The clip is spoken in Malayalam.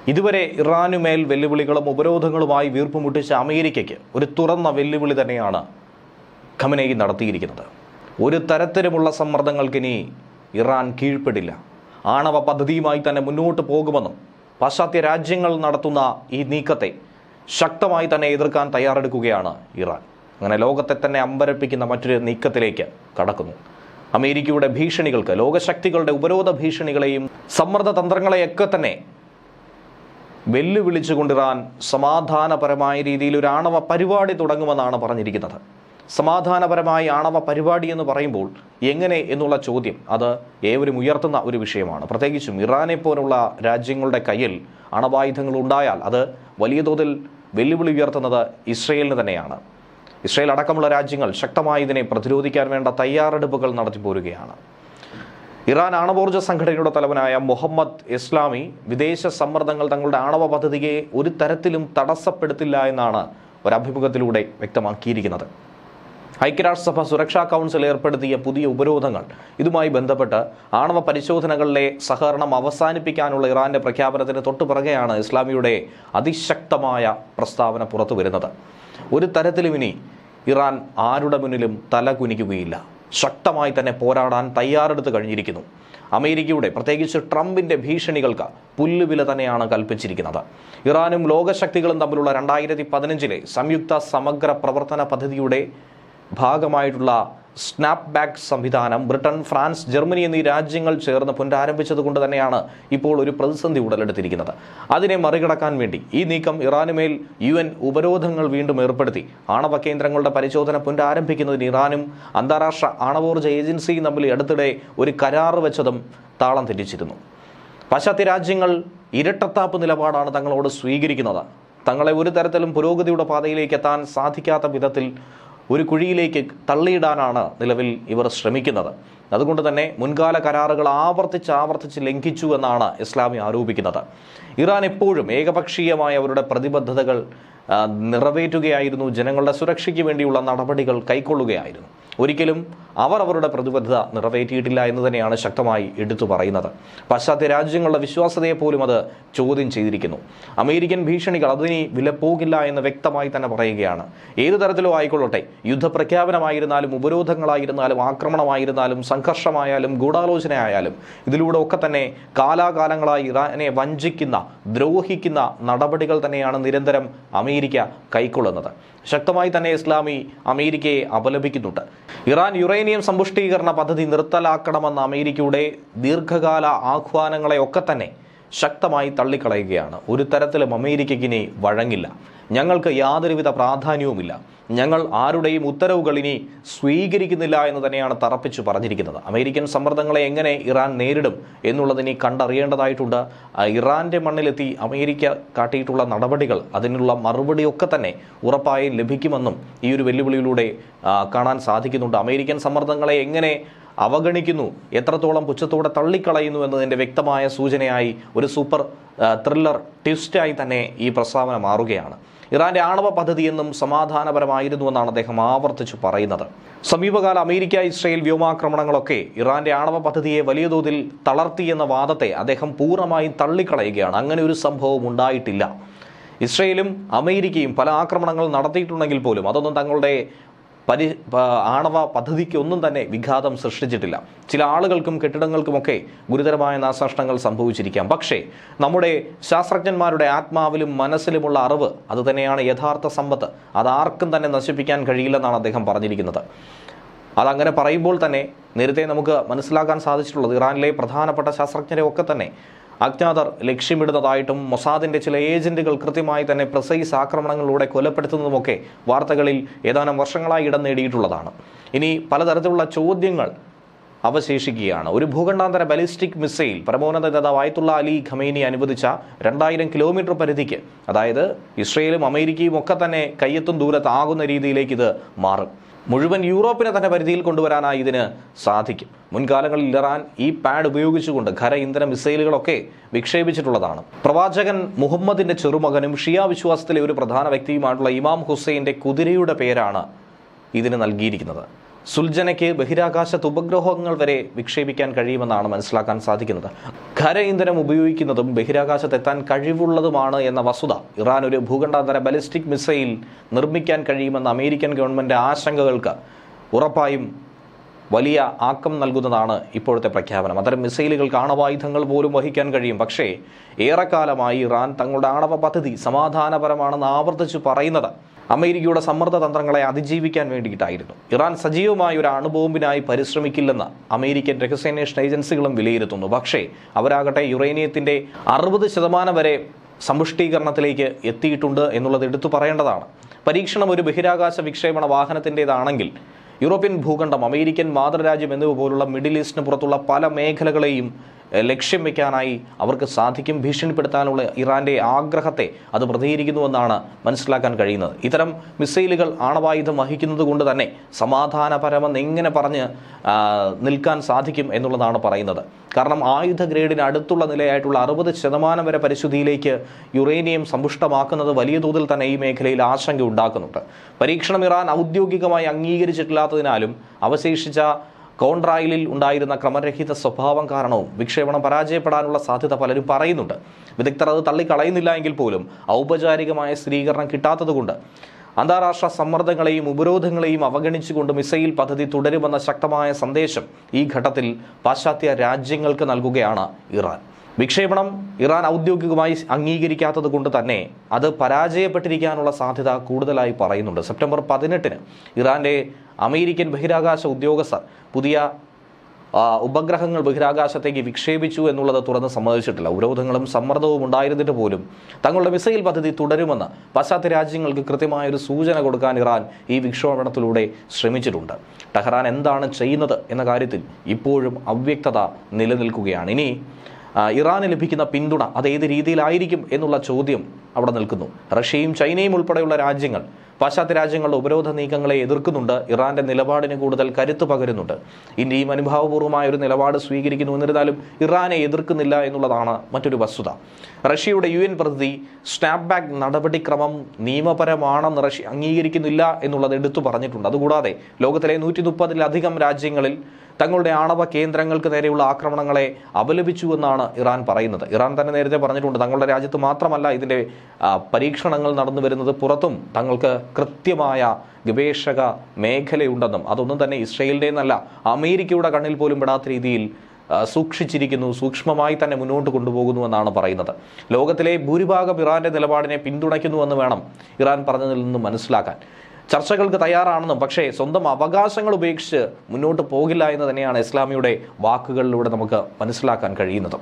ഇതുവരെ ഇറാനുമേൽ വെല്ലുവിളികളും ഉപരോധങ്ങളുമായി വീർപ്പുമുട്ടിച്ച അമേരിക്കയ്ക്ക് ഒരു തുറന്ന വെല്ലുവിളി തന്നെയാണ് ഖമനേയി നടത്തിയിരിക്കുന്നത്. ഒരു തരത്തിലുമുള്ള സമ്മർദ്ദങ്ങൾക്കിനി ഇറാൻ കീഴ്പ്പെടില്ല. ആണവ പദ്ധതിയുമായി തന്നെ മുന്നോട്ട് പോകുമെന്നും പാശ്ചാത്യ രാജ്യങ്ങൾ നടത്തുന്ന ഈ നീക്കത്തെ ശക്തമായി തന്നെ എതിർക്കാൻ തയ്യാറെടുക്കുകയാണ് ഇറാൻ. അങ്ങനെ ലോകത്തെ തന്നെ അമ്പരപ്പിക്കുന്ന മറ്റൊരു നീക്കത്തിലേക്ക് കടക്കുന്നു. അമേരിക്കയുടെ ഭീഷണികൾക്ക്, ലോകശക്തികളുടെ ഉപരോധ ഭീഷണികളെയും സമ്മർദ്ദ തന്ത്രങ്ങളെയൊക്കെ തന്നെ വെല്ലുവിളിച്ചുകൊണ്ട് ഇറാൻ സമാധാനപരമായ രീതിയിൽ ഒരു ആണവ പരിപാടി തുടങ്ങുമെന്നാണ് പറഞ്ഞിരിക്കുന്നത്. സമാധാനപരമായ ആണവ പരിപാടി എന്ന് പറയുമ്പോൾ എങ്ങനെ എന്നുള്ള ചോദ്യം അത് ഏവരും ഉയർത്തുന്ന ഒരു വിഷയമാണ്. പ്രത്യേകിച്ചും ഇറാനെ പോലുള്ള രാജ്യങ്ങളുടെ കയ്യിൽ അണവായുധങ്ങൾ ഉണ്ടായാൽ അത് വലിയ തോതിൽ വെല്ലുവിളി ഉയർത്തുന്നത് ഇസ്രയേലിന് തന്നെയാണ്. ഇസ്രയേൽ അടക്കമുള്ള രാജ്യങ്ങൾ ശക്തമായി ഇതിനെ പ്രതിരോധിക്കാൻ വേണ്ട തയ്യാറെടുപ്പുകൾ നടത്തിപ്പോരുകയാണ്. ഇറാൻ ആണവോർജ്ജ സംഘടനയുടെ തലവനായ മുഹമ്മദ് ഇസ്ലാമി വിദേശ സമ്മർദ്ദങ്ങൾ തങ്ങളുടെ ആണവ പദ്ധതിയെ ഒരു തരത്തിലും തടസ്സപ്പെടുത്തില്ല എന്നാണ് ഒരഭിമുഖത്തിലൂടെ വ്യക്തമാക്കിയിരിക്കുന്നത്. ഐക്യരാഷ്ട്രസഭ സുരക്ഷാ കൗൺസിൽ ഏർപ്പെടുത്തിയ പുതിയ ഉപരോധങ്ങൾ, ഇതുമായി ബന്ധപ്പെട്ട് ആണവ പരിശോധനകളിലെ സഹകരണം അവസാനിപ്പിക്കാനുള്ള ഇറാന്റെ പ്രഖ്യാപനത്തിന് തൊട്ടുപിറകെയാണ് ഇസ്ലാമിയുടെ അതിശക്തമായ പ്രസ്താവന പുറത്തു വരുന്നത്. ഒരു തരത്തിലും ഇനി ഇറാൻ ആരുടെ മുന്നിലും തല കുനിക്കുകയില്ല. ശക്തമായി തന്നെ പോരാടാൻ തയ്യാറെടുത്ത് കഴിഞ്ഞിരിക്കുന്നു. അമേരിക്കയുടെ, പ്രത്യേകിച്ച് ട്രംപിന്റെ ഭീഷണികൾക്ക് പുല്ലുവില തന്നെയാണ് കൽപ്പിച്ചിരിക്കുന്നത്. ഇറാനും ലോകശക്തികളും തമ്മിലുള്ള 2015 സംയുക്ത സമഗ്ര പ്രവർത്തന പദ്ധതിയുടെ ഭാഗമായിട്ടുള്ള സ്നാപ്പ് ബാക്ക് സംവിധാനം ബ്രിട്ടൻ, ഫ്രാൻസ്, ജർമ്മനി എന്നീ രാജ്യങ്ങൾ ചേർന്ന് പുനരാരംഭിച്ചത് കൊണ്ട് തന്നെയാണ് ഇപ്പോൾ ഒരു പ്രതിസന്ധി ഉടലെടുത്തിരിക്കുന്നത്. അതിനെ മറികടക്കാൻ വേണ്ടി ഈ നീക്കം ഇറാനുമേൽ UN ഉപരോധങ്ങൾ വീണ്ടും ഏർപ്പെടുത്തി ആണവ കേന്ദ്രങ്ങളുടെ പരിശോധന പുനരാരംഭിക്കുന്നതിന് ഇറാനും അന്താരാഷ്ട്ര ആണവോർജ്ജ ഏജൻസിയും തമ്മിൽ അടുത്തിടെ ഒരു കരാറ് വെച്ചതും താളം തെറ്റിച്ചിരുന്നു. പാശ്ചാത്യ രാജ്യങ്ങൾ ഇരട്ടത്താപ്പ് നിലപാടാണ് തങ്ങളോട് സ്വീകരിക്കുന്നത്. തങ്ങളെ ഒരു തരത്തിലും പുരോഗതിയുടെ പാതയിലേക്ക് എത്താൻ സാധിക്കാത്ത വിധത്തിൽ ഒരു കുഴിയിലേക്ക് തള്ളിയിടാനാണ് നിലവിൽ ഇവർ ശ്രമിക്കുന്നത്. അതുകൊണ്ട് തന്നെ മുൻകാല കരാറുകൾ ആവർത്തിച്ച് ലംഘിച്ചു എന്നാണ് ഇസ്ലാമി ആരോപിക്കുന്നത്. ഇറാൻ എപ്പോഴും ഏകപക്ഷീയമായ അവരുടെ പ്രതിബദ്ധതകൾ നിറവേറ്റുകയായിരുന്നു, ജനങ്ങളുടെ സുരക്ഷയ്ക്ക് വേണ്ടിയുള്ള നടപടികൾ കൈക്കൊള്ളുകയായിരുന്നു. ഒരിക്കലും അവർ അവരുടെ പ്രതിബദ്ധത നിറവേറ്റിയിട്ടില്ല എന്ന് തന്നെയാണ് ശക്തമായി എടുത്തു പറയുന്നത്. പാശ്ചാത്യ രാജ്യങ്ങളുടെ വിശ്വാസ്യതയെ പോലും അത് ചോദ്യം ചെയ്തിരിക്കുന്നു. അമേരിക്കൻ ഭീഷണികൾ അതിനി വിലപ്പോകില്ല എന്ന് വ്യക്തമായി തന്നെ പറയുകയാണ്. ഏതു തരത്തിലോ ആയിക്കൊള്ളട്ടെ, യുദ്ധപ്രഖ്യാപനമായിരുന്നാലും ഉപരോധങ്ങളായിരുന്നാലും ആക്രമണമായിരുന്നാലും സംഘർഷമായാലും ഗൂഢാലോചനയായാലും ഇതിലൂടെ ഒക്കെ തന്നെ കാലാകാലങ്ങളായി ഇറാനെ വഞ്ചിക്കുന്ന, ദ്രോഹിക്കുന്ന നടപടികൾ തന്നെയാണ് നിരന്തരം അമേരിക്ക കൈക്കൊള്ളുന്നത്. ശക്തമായി തന്നെ ഇസ്ലാമി അമേരിക്കയെ അപലപിക്കുന്നുണ്ട്. ഇറാൻ യുറേനിയം സമ്പുഷ്ടീകരണ പദ്ധതി നിർത്തലാക്കണമെന്ന അമേരിക്കയുടെ ദീർഘകാല ആഹ്വാനങ്ങളെയൊക്കെ തന്നെ ശക്തമായി തള്ളിക്കളയുകയാണ്. ഒരു തരത്തിലും അമേരിക്കയ്ക്ക് ഇനി വഴങ്ങില്ല. ഞങ്ങൾക്ക് യാതൊരുവിധ പ്രാധാന്യവുമില്ല. ഞങ്ങൾ ആരുടെയും ഉത്തരവുകൾ ഇനി സ്വീകരിക്കുന്നില്ല എന്ന് തന്നെയാണ് തറപ്പിച്ചു പറഞ്ഞിരിക്കുന്നത്. അമേരിക്കൻ സമ്മർദ്ദങ്ങളെ എങ്ങനെ ഇറാൻ നേരിടും എന്നുള്ളതിനി കണ്ടറിയേണ്ടതായിട്ടുണ്ട്. ഇറാന്റെ മണ്ണിലെത്തി അമേരിക്ക കാട്ടിയിട്ടുള്ള നടപടികൾ, അതിനുള്ള മറുപടിയൊക്കെ തന്നെ ഉറപ്പായും ലഭിക്കുമെന്നും ഈ ഒരു വെല്ലുവിളിയിലൂടെ കാണാൻ സാധിക്കുന്നുണ്ട്. അമേരിക്കൻ സമ്മർദ്ദങ്ങളെ എങ്ങനെ അവഗണിക്കുന്നു, എത്രത്തോളം പുച്ഛത്തോടെ തള്ളിക്കളയുന്നു എന്നതിൻ്റെ വ്യക്തമായ സൂചനയായി ഒരു സൂപ്പർ ത്രില്ലർ ട്വിസ്റ്റായി തന്നെ ഈ പ്രസ്താവന മാറുകയാണ്. ഇറാന്റെ ആണവ പദ്ധതി എന്നും സമാധാനപരമായിരുന്നുവെന്നാണ് അദ്ദേഹം ആവർത്തിച്ചു പറയുന്നത്. സമീപകാല അമേരിക്ക ഇസ്രയേൽ വ്യോമാക്രമണങ്ങളൊക്കെ ഇറാന്റെ ആണവ പദ്ധതിയെ വലിയ തോതിൽ തളർത്തിയെന്ന വാദത്തെ അദ്ദേഹം പൂർണ്ണമായും തള്ളിക്കളയുകയാണ്. അങ്ങനെ ഒരു സംഭവം ഉണ്ടായിട്ടില്ല. ഇസ്രയേലും അമേരിക്കയും പല ആക്രമണങ്ങൾ നടത്തിയിട്ടുണ്ടെങ്കിൽ പോലും അതൊന്നും തങ്ങളുടെ ആണവ പദ്ധതിക്ക് ഒന്നും തന്നെ വിഘാതം സൃഷ്ടിച്ചിട്ടില്ല. ചില ആളുകൾക്കും കെട്ടിടങ്ങൾക്കുമൊക്കെ ഗുരുതരമായ നാശനഷ്ടങ്ങൾ സംഭവിച്ചിരിക്കാം. പക്ഷേ നമ്മുടെ ശാസ്ത്രജ്ഞന്മാരുടെ ആത്മാവിലും മനസ്സിലുമുള്ള അറിവ് അത് തന്നെയാണ് യഥാർത്ഥ സമ്പത്ത്. അതാർക്കും തന്നെ നശിപ്പിക്കാൻ കഴിയില്ലെന്നാണ് അദ്ദേഹം പറഞ്ഞിരിക്കുന്നത്. അതങ്ങനെ പറയുമ്പോൾ തന്നെ നേരത്തെ നമുക്ക് മനസ്സിലാക്കാൻ സാധിച്ചിട്ടുള്ളത് ഇറാനിലെ പ്രധാനപ്പെട്ട ശാസ്ത്രജ്ഞരെ ഒക്കെ തന്നെ അജ്ഞാതർ ലക്ഷ്യമിടുന്നതായിട്ടും മൊസാദിന്റെ ചില ഏജന്റുകൾ കൃത്യമായി തന്നെ പ്രിസൈസ് ആക്രമണങ്ങളിലൂടെ കൊലപ്പെടുത്തുന്നതുമൊക്കെ വാർത്തകളിൽ ഏതാനും വർഷങ്ങളായി ഇടം നേടിയിട്ടുള്ളതാണ്. ഇനി പലതരത്തിലുള്ള ചോദ്യങ്ങൾ അവശേഷിക്കുകയാണ്. ഒരു ഭൂഖണ്ഡാന്തര ബാലിസ്റ്റിക് മിസൈൽ പരമോന്നത നേതാവ് ആയത്തുള്ള അലി ഖമേനി അനുവദിച്ച 2000 കിലോമീറ്റർ പരിധിക്ക്, അതായത് ഇസ്രയേലും അമേരിക്കയും ഒക്കെ തന്നെ കയ്യെത്തും ദൂരത്താകുന്ന രീതിയിലേക്ക് ഇത് മാറും. മുഴുവൻ യൂറോപ്പിനെ തന്നെ പരിധിയിൽ കൊണ്ടുവരാനായി ഇതിന് സാധിക്കും. മുൻകാലങ്ങളിൽ ഇറാൻ ഈ പാഡ് ഉപയോഗിച്ചുകൊണ്ട് ഖര ഇന്ധന മിസൈലുകളൊക്കെ വിക്ഷേപിച്ചിട്ടുള്ളതാണ്. പ്രവാചകൻ മുഹമ്മദിന്റെ ചെറുമകനും ഷിയ വിശ്വാസത്തിലെ ഒരു പ്രധാന വ്യക്തിയുമായിട്ടുള്ള ഇമാം ഹുസൈൻ്റെ കുതിരയുടെ പേരാണ് ഇതിന് നൽകിയിരിക്കുന്നത്. സുൽജനയ്ക്ക് ബഹിരാകാശത്ത് ഉപഗ്രഹങ്ങൾ വരെ വിക്ഷേപിക്കാൻ കഴിയുമെന്നാണ് മനസ്സിലാക്കാൻ സാധിക്കുന്നത്. ഖര ഇന്ധനം ഉപയോഗിക്കുന്നതും ബഹിരാകാശത്തെത്താൻ കഴിവുള്ളതുമാണ് എന്ന വസ്തുത ഇറാൻ ഒരു ഭൂഖണ്ഡാന്തര ബാലിസ്റ്റിക് മിസൈൽ നിർമ്മിക്കാൻ കഴിയുമെന്ന അമേരിക്കൻ ഗവൺമെന്റ് ആശങ്കകൾക്ക് ഉറപ്പായും വലിയ ആക്കം നൽകുന്നതാണ് ഇപ്പോഴത്തെ പ്രഖ്യാപനം. അത്തരം മിസൈലുകൾക്ക് ആണവായുധങ്ങൾ പോലും വഹിക്കാൻ കഴിയും. പക്ഷേ ഏറെക്കാലമായി ഇറാൻ തങ്ങളുടെ ആണവ പദ്ധതി സമാധാനപരമാണെന്ന് ആവർത്തിച്ചു പറയുന്നത് അമേരിക്കയുടെ സമ്മർദ്ദ തന്ത്രങ്ങളെ അതിജീവിക്കാൻ വേണ്ടിയിട്ടായിരുന്നു. ഇറാൻ സജീവമായ ഒരു അണുബോംബിനായി പരിശ്രമിക്കില്ലെന്ന് അമേരിക്കൻ രഹസ്യാന്വേഷണ ഏജൻസികളും വിലയിരുത്തുന്നു. പക്ഷേ അവരാകട്ടെ യുറേനിയത്തിന്റെ 60% വരെ സമ്പുഷ്ടീകരണത്തിലേക്ക് എത്തിയിട്ടുണ്ട് എന്നുള്ളത് എടുത്തു പറയേണ്ടതാണ്. പരീക്ഷണം ഒരു ബഹിരാകാശ വിക്ഷേപണ വാഹനത്തിൻ്റെതാണെങ്കിൽ യൂറോപ്യൻ ഭൂഖണ്ഡം, അമേരിക്കൻ മാതൃരാജ്യം എന്നിവ പോലുള്ള മിഡിൽ ഈസ്റ്റിന് പുറത്തുള്ള പല മേഖലകളെയും ലക്ഷ്യം വെക്കാനായി അവർക്ക് സാധിക്കും. ഭീഷണിപ്പെടുത്താനുള്ള ഇറാന്റെ ആഗ്രഹത്തെ അത് പ്രതികരിക്കുന്നുവെന്നാണ് മനസ്സിലാക്കാൻ കഴിയുന്നത്. ഇത്തരം മിസൈലുകൾ ആണവായുധം വഹിക്കുന്നത് കൊണ്ട് തന്നെ സമാധാനപരമെന്ന് എങ്ങനെ പറഞ്ഞ് നിൽക്കാൻ സാധിക്കും എന്നുള്ളതാണ് പറയുന്നത്. കാരണം ആയുധ ഗ്രേഡിന് അടുത്തുള്ള നിലയായിട്ടുള്ള 60% വരെ പരിശുദ്ധിയിലേക്ക് യുറേനിയം സമ്പുഷ്ടമാക്കുന്നത് വലിയ തോതിൽ തന്നെ ഈ മേഖലയിൽ ആശങ്ക ഉണ്ടാക്കുന്നുണ്ട്. പരീക്ഷണം ഇറാൻ ഔദ്യോഗികമായി അംഗീകരിച്ചിട്ടില്ലാത്തതിനാലും അവശേഷിച്ച കോൺട്രായിലിൽ ഉണ്ടായിരുന്ന ക്രമരഹിത സ്വഭാവം കാരണവും വിക്ഷേപണം പരാജയപ്പെടാനുള്ള സാധ്യത പലരും പറയുന്നുണ്ട്. വിദഗ്ധർ അത് തള്ളിക്കളയുന്നില്ല എങ്കിൽ പോലും ഔപചാരികമായ സ്ഥിരീകരണം കിട്ടാത്തതുകൊണ്ട് അന്താരാഷ്ട്ര സമ്മർദ്ദങ്ങളെയും ഉപരോധങ്ങളെയും അവഗണിച്ചുകൊണ്ട് മിസൈൽ പദ്ധതി തുടരുമെന്ന ശക്തമായ സന്ദേശം ഈ ഘട്ടത്തിൽ പാശ്ചാത്യ രാജ്യങ്ങൾക്ക് നൽകുകയാണ് ഇറാൻ. വിക്ഷേപണം ഇറാൻ ഔദ്യോഗികമായി അംഗീകരിക്കാത്തത് കൊണ്ട് തന്നെ അത് പരാജയപ്പെട്ടിരിക്കാനുള്ള സാധ്യത കൂടുതലായി പറയുന്നുണ്ട്. സെപ്റ്റംബർ 18 ഇറാന്റെ അമേരിക്കൻ ബഹിരാകാശ ഉദ്യോഗസ്ഥർ പുതിയ ഉപഗ്രഹങ്ങൾ ബഹിരാകാശത്തേക്ക് വിക്ഷേപിച്ചു എന്നുള്ളത് തുറന്ന് സമ്മതിച്ചിട്ടില്ല. ഉപരോധങ്ങളും സമ്മർദ്ദവും ഉണ്ടായിരുന്നിട്ട് പോലും തങ്ങളുടെ മിസൈൽ പദ്ധതി തുടരുമെന്ന് പാശ്ചാത്യ രാജ്യങ്ങൾക്ക് കൃത്യമായൊരു സൂചന കൊടുക്കാൻ ഇറാൻ ഈ വിക്ഷേപണത്തിലൂടെ ശ്രമിച്ചിട്ടുണ്ട്. ടെഹ്റാൻ എന്താണ് ചെയ്യുന്നത് എന്ന കാര്യത്തിൽ ഇപ്പോഴും അവ്യക്തത നിലനിൽക്കുകയാണ്. ഇനി ഇറാന് ലഭിക്കുന്ന പിന്തുണ അത് ഏത് രീതിയിലായിരിക്കും എന്നുള്ള ചോദ്യം അവിടെ നിൽക്കുന്നു. റഷ്യയും ചൈനയും ഉൾപ്പെടെയുള്ള രാജ്യങ്ങൾ പാശ്ചാത്യ രാജ്യങ്ങളുടെ ഉപരോധ നീക്കങ്ങളെ എതിർക്കുന്നുണ്ട്. ഇറാന്റെ നിലപാടിന് കൂടുതൽ കരുത്ത് പകരുന്നുണ്ട്. ഇന്ത്യയും അനുഭാവപൂർവ്വമായ ഒരു നിലപാട് സ്വീകരിക്കുന്നു. എന്നിരുന്നാലും ഇറാനെ എതിർക്കുന്നില്ല എന്നുള്ളതാണ് മറ്റൊരു വസ്തുത. റഷ്യയുടെ UN പ്രതിനിധി സ്നാപ്ബാക്ക് നടപടിക്രമം നിയമപരമാണെന്ന് റഷ്യ അംഗീകരിക്കുന്നില്ല എന്നുള്ളത് എടുത്തു പറഞ്ഞിട്ടുണ്ട്. അതുകൂടാതെ ലോകത്തിലെ 130-ലധികം രാജ്യങ്ങളിൽ തങ്ങളുടെ ആണവ കേന്ദ്രങ്ങൾക്ക് നേരെയുള്ള ആക്രമണങ്ങളെ അപലപിച്ചുവെന്നാണ് ഇറാൻ പറയുന്നത്. ഇറാൻ തന്നെ നേരത്തെ പറഞ്ഞിട്ടുണ്ട് തങ്ങളുടെ രാജ്യത്ത് മാത്രമല്ല ഇതിൻ്റെ പരീക്ഷണങ്ങൾ നടന്നു വരുന്നത്, പുറത്തും തങ്ങൾക്ക് കൃത്യമായ ഗവേഷക മേഖലയുണ്ടെന്നും അതൊന്നും തന്നെ ഇസ്രയേലിൻ്റെ എന്നല്ല അമേരിക്കയുടെ കണ്ണിൽ പോലും പെടാത്ത രീതിയിൽ സൂക്ഷിച്ചിരിക്കുന്നു, സൂക്ഷ്മമായി തന്നെ മുന്നോട്ട് കൊണ്ടുപോകുന്നുവെന്നാണ് പറയുന്നത്. ലോകത്തിലെ ഭൂരിഭാഗം ഇറാന്റെ നിലപാടിനെ പിന്തുണയ്ക്കുന്നുവെന്ന് വേണം ഇറാൻ പറഞ്ഞതിൽ നിന്ന് മനസ്സിലാക്കാൻ. ചർച്ചകൾക്ക് തയ്യാറാണെന്നും പക്ഷേ സ്വന്തം അവകാശങ്ങൾ ഉപേക്ഷിച്ച് മുന്നോട്ട് പോകില്ല എന്ന് തന്നെയാണ് ഇസ്ലാമിയുടെ വാക്കുകളിലൂടെ നമുക്ക് മനസ്സിലാക്കാൻ കഴിയുന്നത്.